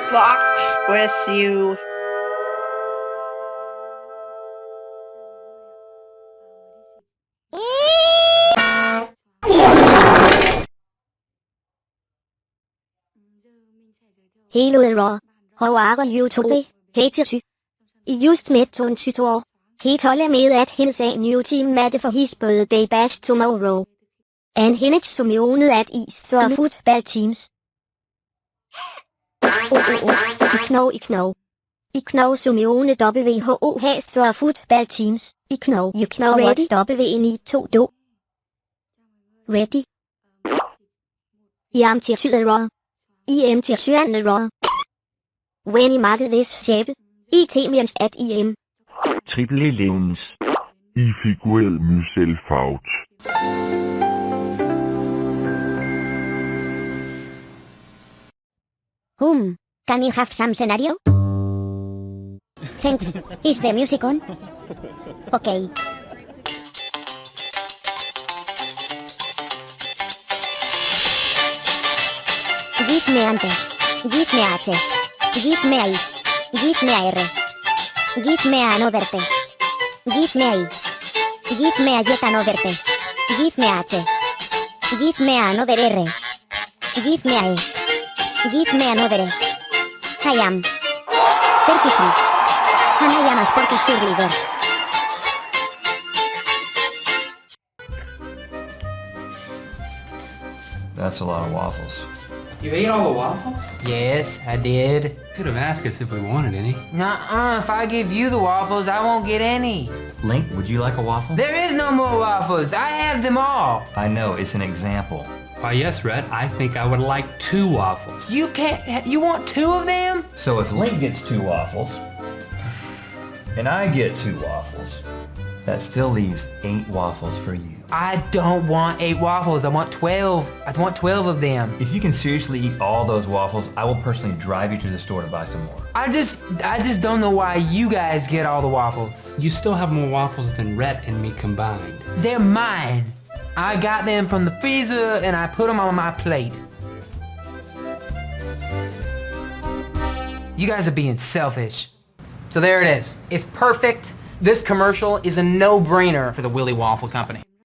NumberBlocks with you. Hello Laura, how are you today? Katie syg. I just met John Tutor. Kate holder med at hendes a new team matte for his birthday bash tomorrow. And hendes sumionet at is for football teams. Ikke know sumione WHO has for football teams. Ikke know ready W922. Ready? I am til syden IM til syden When I marked this shape, IT means at IM. Triple lens i figureret myselfarvet. Can you have some scenario? Thanks. Is the music on? Okay. Give me ante. Give me H. Give me I. Give me R. Give me another T. Give me I. Give me yet another T. Give me H. Give me another R. Give me I. Give me another E. I am 33. And I am a sporty cheerleader. That's a lot of waffles. You ate all the waffles? Yes, I did. Could have asked us if we wanted any. Nuh-uh, if I give you the waffles, I won't get any. Link, would you like a waffle? There is no more waffles. I have them all. I know, it's an example. Why, yes, Red, I think I would like 2 waffles. You can't, you want 2 of them? So if Link gets 2 waffles, and I get 2 waffles, that still leaves 8 waffles for you. I don't want 8 waffles. I want 12. I want 12 of them. If you can seriously eat all those waffles, I will personally drive you to the store to buy some more. I just don't know why you guys get all the waffles. You still have more waffles than Red and me combined. They're mine. I got them from the freezer and I put them on my plate. You guys are being selfish. So there it is. It's perfect. This commercial is a no-brainer for the Willy Waffle Company.